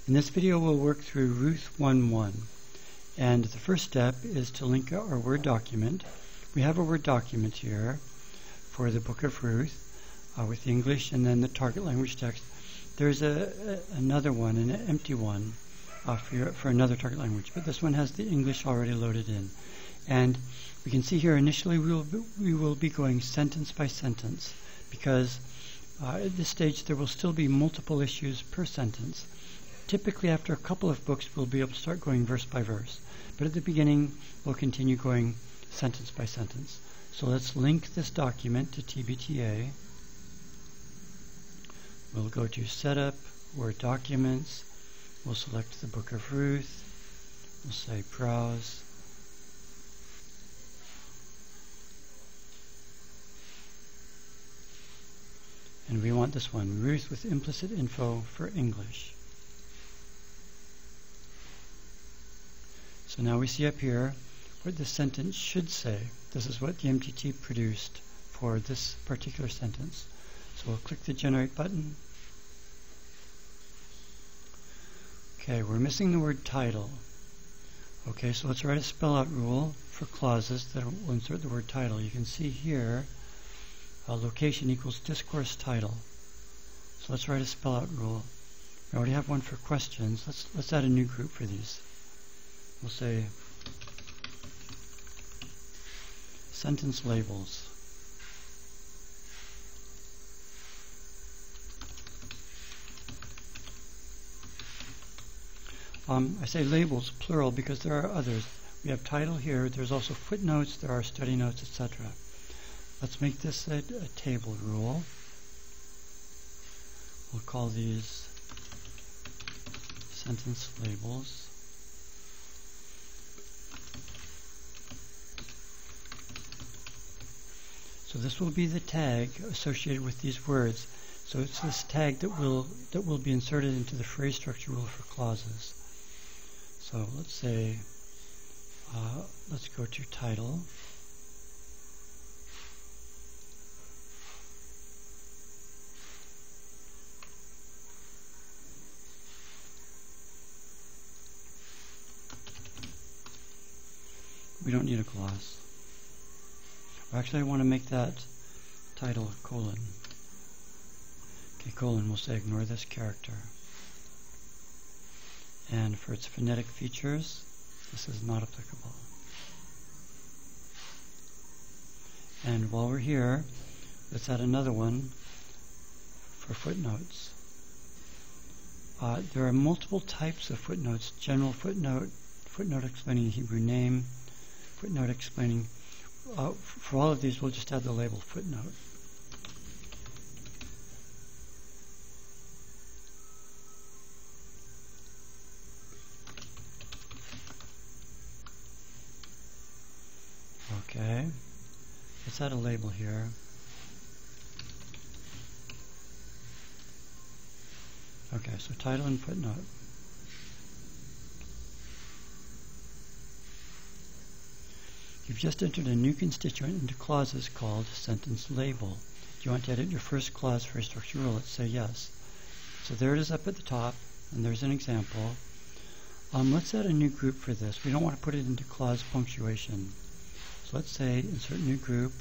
In this video we'll work through Ruth 1:1, and the first step is to link our Word document. We have a Word document here for the book of Ruth with English and then the target language text. There's another one, an empty one for another target language, but this one has the English already loaded in. And we can see here initially we will be going sentence by sentence because at this stage there will still be multiple issues per sentence. Typically after a couple of books we'll be able to start going verse by verse, but at the beginning we'll continue going sentence by sentence. So let's link this document to TBTA. We'll go to Setup, Word Documents, we'll select the book of Ruth, we'll say Browse, and we want this one, Ruth with implicit info for English. So now we see up here what this sentence should say. This is what the MTT produced for this particular sentence. So we'll click the Generate button. Okay, we're missing the word title. Okay, so let's write a spell out rule for clauses that will insert the word title. You can see here location equals discourse title. So let's write a spell out rule. We already have one for questions. Let's add a new group for these. We'll say sentence labels. I say labels plural because there are others. We have title here, there's also footnotes, there are study notes, etc. Let's make this a table rule. We'll call these sentence labels. So this will be the tag associated with these words. So it's this tag that will be inserted into the phrase structure rule for clauses. So let's say, let's go to title. We don't need a gloss. Actually, I want to make that title colon. Okay, colon, we'll say ignore this character. And for its phonetic features, this is not applicable. And while we're here, let's add another one for footnotes. There are multiple types of footnotes. General footnote, footnote explaining Hebrew name, footnote explaining. For all of these, we'll just add the label footnote. Okay, let's add a label here. Okay, so title and footnote. You've just entered a new constituent into clauses called sentence label. Do you want to edit your first clause phrase structure rule? Let's say yes. So there it is up at the top, and there's an example. Let's add a new group for this. We don't want to put it into clause punctuation. So let's say insert new group.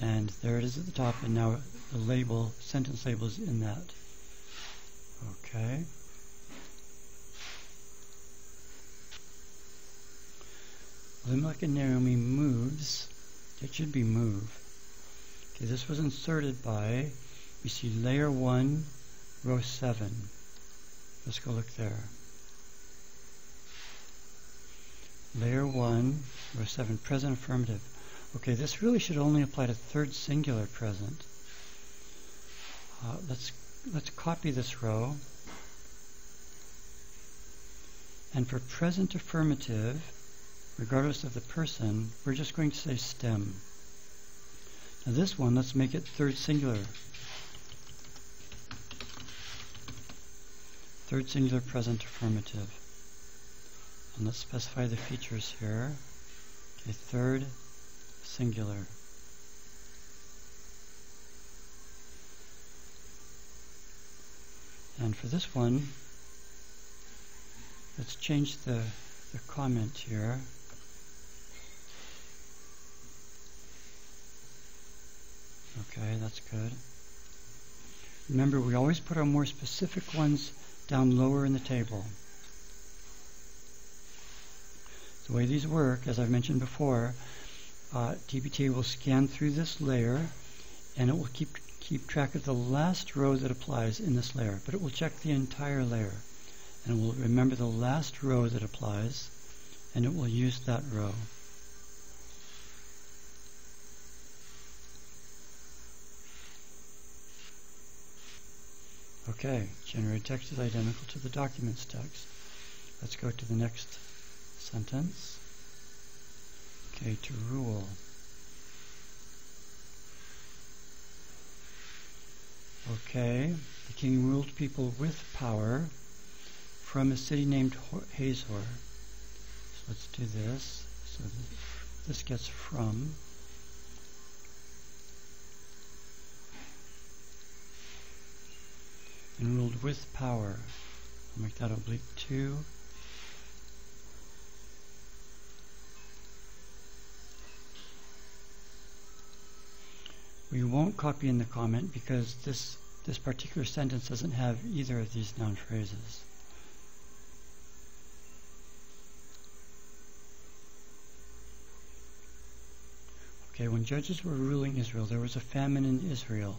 And there it is at the top, and now the label, sentence label is in that. Okay. Elimelech and Naomi moves. It should be move. Okay, this was inserted by, we see layer 1, row 7. Let's go look there. Layer 1, row 7, present affirmative. Okay, this really should only apply to third singular present. Let's copy this row. And for present affirmative, regardless of the person, we're just going to say stem. Now this one, let's make it third singular. Third singular present affirmative. And let's specify the features here. Okay, third singular. And for this one, let's change the comment here. Okay, that's good. Remember, we always put our more specific ones down lower in the table. The way these work, as I've mentioned before, TBTA will scan through this layer, and it will keep track of the last row that applies in this layer, but it will check the entire layer, and it will remember the last row that applies, and it will use that row. Okay, generated text is identical to the document's text. Let's go to the next sentence. Okay, to rule. Okay, the king ruled people with power from a city named Hazor. So let's do this. So this gets from. And ruled with power. I'll make that oblique 2. We won't copy in the comment because this particular sentence doesn't have either of these noun phrases. Okay, when judges were ruling Israel, there was a famine in Israel.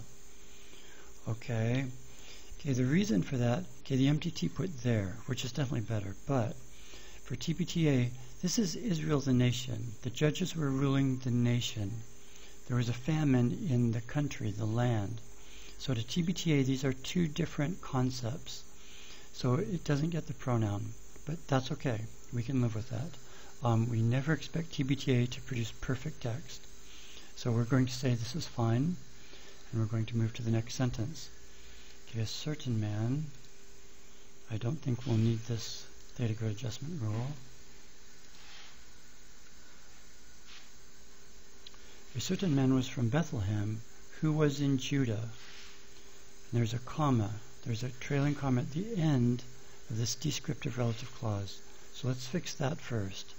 Okay, the reason for that, the MTT put there, which is definitely better, but for TPTA, this is Israel the nation. The judges were ruling the nation. There was a famine in the country, the land. So to TBTA, these are two different concepts. So it doesn't get the pronoun, but that's okay. We can live with that. We never expect TBTA to produce perfect text. So we're going to say this is fine, and we're going to move to the next sentence. Okay, a certain man. I don't think we'll need this theta grid adjustment rule. A certain man was from Bethlehem who was in Judah. And there's a comma. There's a trailing comma at the end of this descriptive relative clause. So let's fix that first.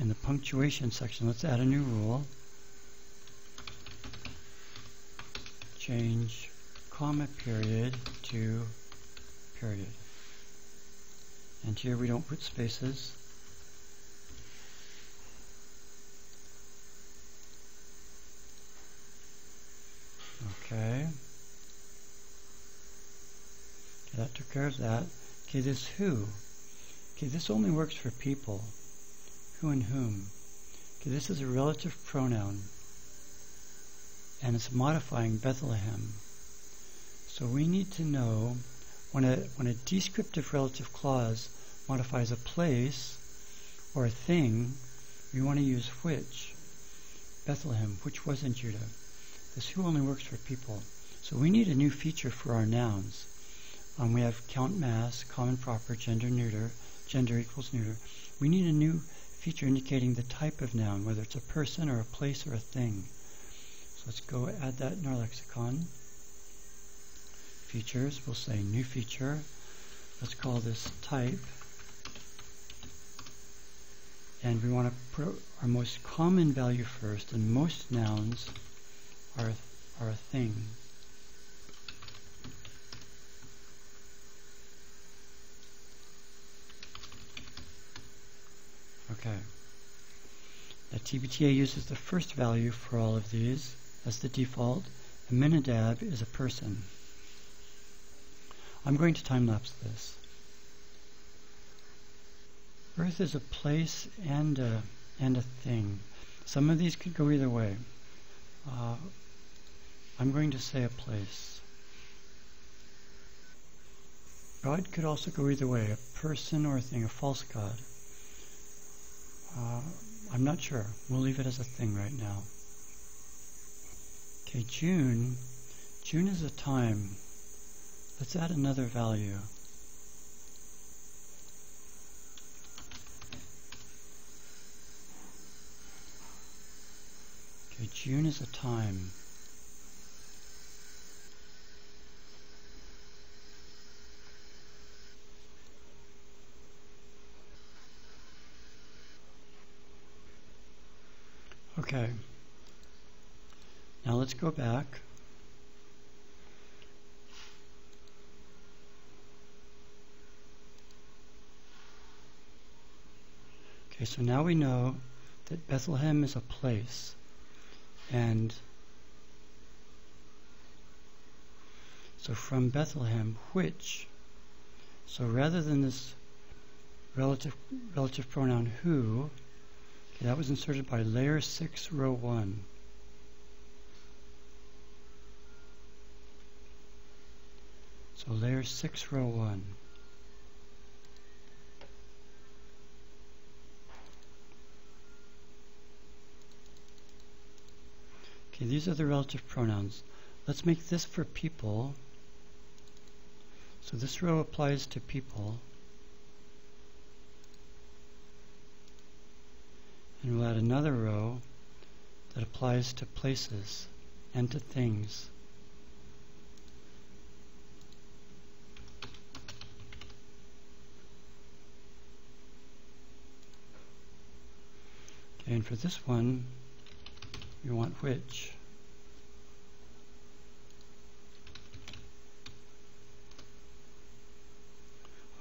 In the punctuation section, let's add a new rule. Change comma period to period. And here we don't put spaces. Okay, that took care of that. Okay, this who. Okay, this only works for people. Who and whom. Okay, this is a relative pronoun, and it's modifying Bethlehem. So we need to know when a descriptive relative clause modifies a place or a thing, we want to use which. Bethlehem, which was in Judah. This who only works for people. So we need a new feature for our nouns. We have count mass, common proper, gender neuter, gender equals neuter. We need a new feature indicating the type of noun, whether it's a person or a place or a thing. So let's go add that in our lexicon. Features, we'll say new feature. Let's call this type. And we want to put our most common value first, and most nouns are a thing. Okay. Now TBTA uses the first value for all of these as the default. Aminadab is a person. I'm going to time-lapse this. Earth is a place and a thing. Some of these could go either way. I'm going to say a place. God could also go either way, a person or a thing, a false god. I'm not sure. We'll leave it as a thing right now. Okay, June. June is a time. Let's add another value. Okay, June is a time. Okay. Now let's go back. Okay, so now we know that Bethlehem is a place, and so from Bethlehem, which, so rather than this relative pronoun who, okay, that was inserted by layer 6, row 1. So layer 6, row 1. Okay, these are the relative pronouns. Let's make this for people. So this row applies to people. And we'll add another row that applies to places and to things. Okay, and for this one, we want which.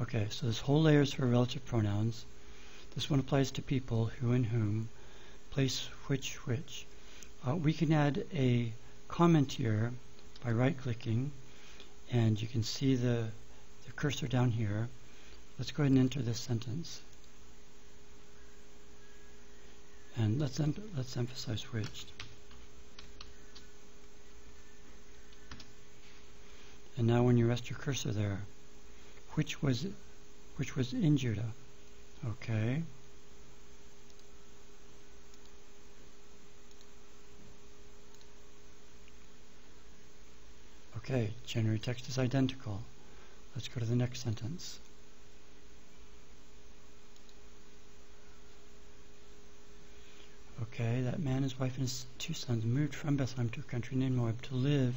Okay, so this whole layer is for relative pronouns. This one applies to people, who and whom, place, which. We can add a comment here by right-clicking, and you can see the cursor down here. Let's go ahead and enter this sentence. And let's emphasize which. And now when you rest your cursor there, which was in Judah. Okay. Okay, generate text is identical. Let's go to the next sentence. Okay, that man, his wife, and his 2 sons moved from Bethlehem to a country named Moab to live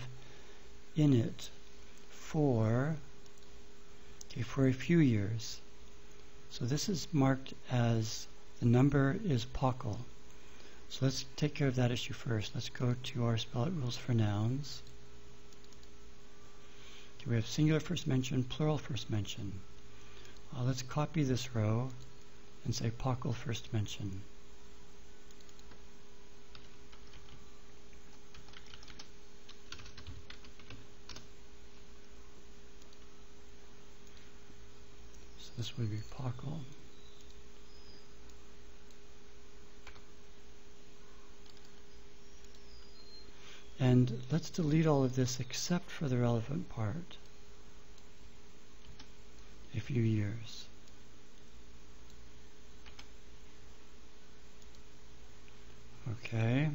in it for a few years. So this is marked as the number is Pakel. So let's take care of that issue first. Let's go to our spell it rules for nouns. Okay, we have singular first mention, plural first mention. Let's copy this row and say Pakel first mention. This would be Pakel. And let's delete all of this except for the relevant part. A few years. Okay.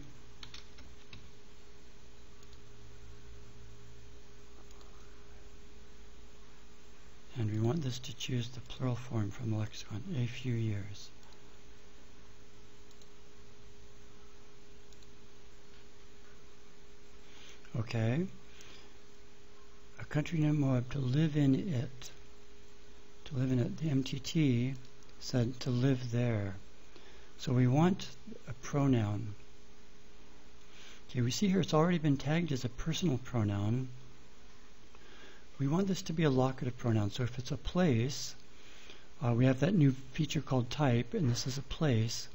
And we want this to choose the plural form from the lexicon, a few years. Okay. A country named Moab, to live in it. To live in it. The MTT said to live there. So we want a pronoun. Okay, we see here it's already been tagged as a personal pronoun. We want this to be a locative pronoun. So if it's a place, we have that new feature called type, and this is a place.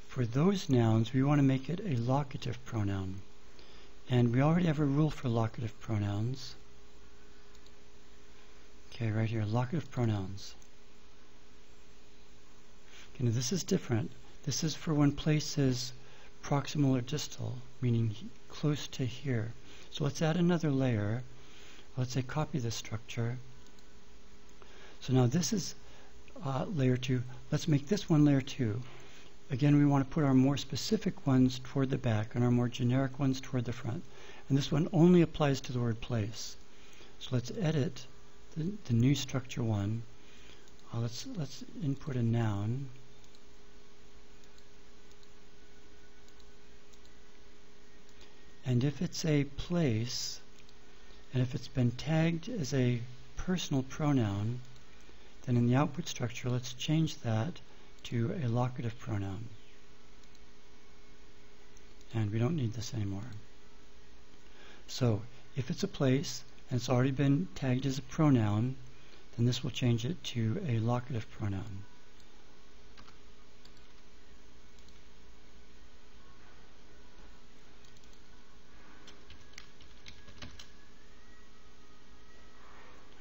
For those nouns, we want to make it a locative pronoun. And we already have a rule for locative pronouns. Okay, right here, locative pronouns. Okay, now this is different. This is for when place is proximal or distal, meaning close to here. So let's add another layer. Let's say copy this structure. So now this is layer 2. Let's make this one layer 2. Again, we want to put our more specific ones toward the back and our more generic ones toward the front. And this one only applies to the word place. So let's edit the new structure 1. Let's input a noun. And if it's a place, and if it's been tagged as a personal pronoun, then in the output structure, let's change that to a locative pronoun. and we don't need this anymore. So if it's a place and it's already been tagged as a pronoun, then this will change it to a locative pronoun.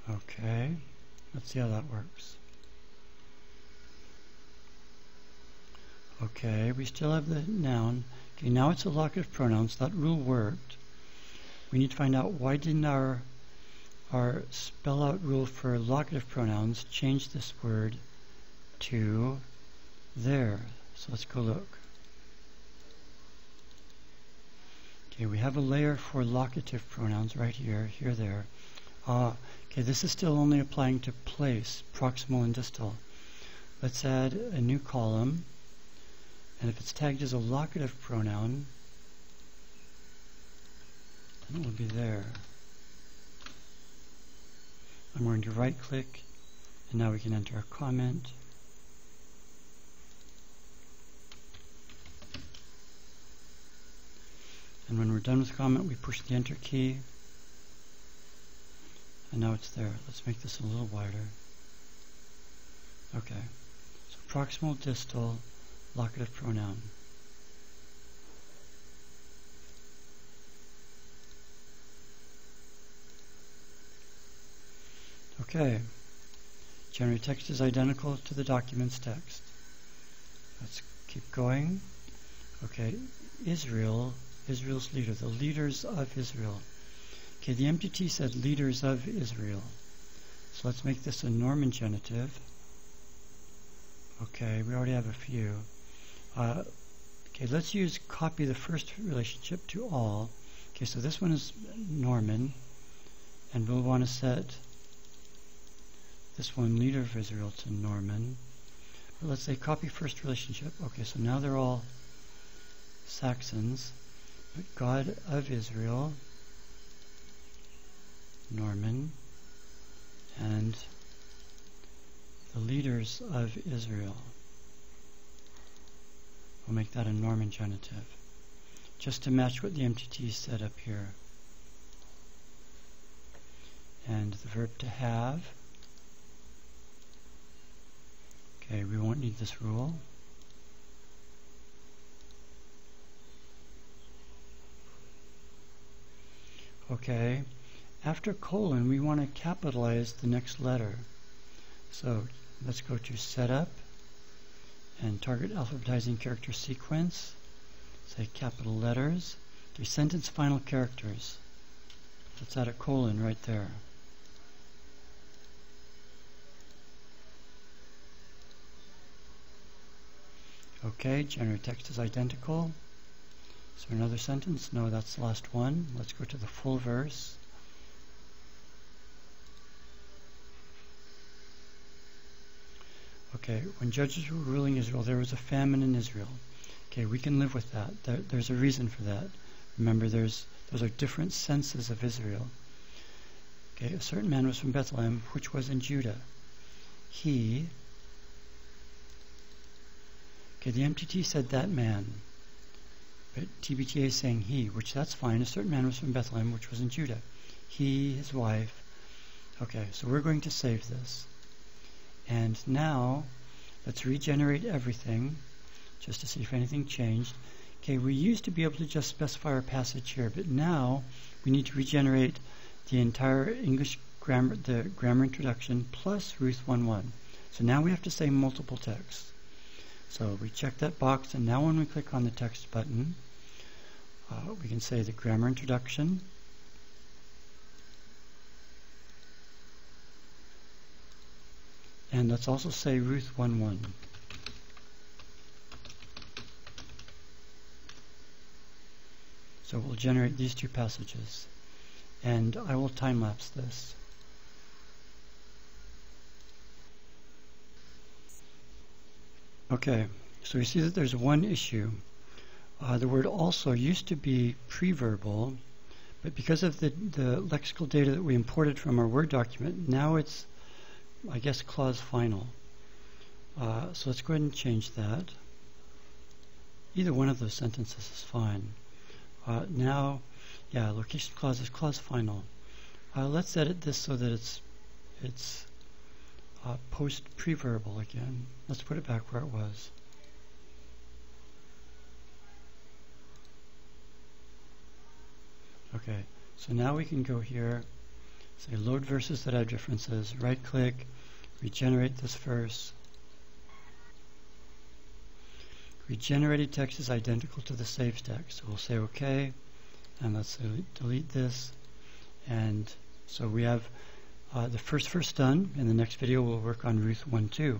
Okay, let's see how that works. Okay, we still have the noun. Okay, now it's a locative pronoun, so that rule worked. We need to find out why didn't our spell out rule for locative pronouns change this word to there. So let's go look. Okay, we have a layer for locative pronouns right here, here, there. Okay, this is still only applying to place, proximal and distal. Let's add a new column, and if it's tagged as a locative pronoun, then it will be there. I'm going to right click, and now we can enter a comment. And when we're done with the comment, we push the enter key. And now it's there. Let's make this a little wider. Okay. So proximal, distal, locative pronoun. Okay. Generate text is identical to the document's text. Let's keep going. Okay. Israel, Israel's leader, the leaders of Israel. Okay, the empty T said leaders of Israel. So let's make this a Norman genitive. Okay, we already have a few. Okay, let's use copy the first relationship to all. Okay, so this one is Norman, and we'll want to set this one leader of Israel to Norman. But let's say copy first relationship. Okay, so now they're all Saxons, but God of Israel, Norman, and the leaders of Israel. We'll make that a Norman genitive, just to match what the MTT said up here. And the verb to have. Okay, we won't need this rule. Okay. After colon, we want to capitalize the next letter. So let's go to Setup and Target Alphabetizing Character Sequence. Say capital letters. Do sentence final characters. Let's add a colon right there. Okay, generate text is identical. So another sentence? No, that's the last one. Let's go to the full verse. Okay, when judges were ruling Israel, there was a famine in Israel. Okay, we can live with that. There's a reason for that. Remember, those are different senses of Israel. Okay, a certain man was from Bethlehem, which was in Judah. He, okay, the MTT said that man, but TBTA is saying he, which that's fine. A certain man was from Bethlehem, which was in Judah. He, his wife. Okay, so we're going to save this. And now, let's regenerate everything, just to see if anything changed. Okay, we used to be able to just specify our passage here, but now we need to regenerate the entire English grammar, the grammar introduction, plus Ruth 1.1. So now we have to say multiple texts. So we check that box, and now when we click on the text button, we can say the grammar introduction, and let's also say Ruth 1.1. So we'll generate these two passages. And I will time-lapse this. Okay, so you see that there's one issue. The word also used to be preverbal, but because of the lexical data that we imported from our Word document, now it's, I guess, clause final. So let's go ahead and change that. Either one of those sentences is fine. Now, location clause is clause final. Let's edit this so that it's post preverbal again. Let's put it back where it was. Okay, so now we can go here, say load verses that have differences, right click, regenerate this verse. Regenerated text is identical to the saved text. So we'll say OK, and let's delete this. And so we have the first verse done. In the next video, we'll work on Ruth 1:2.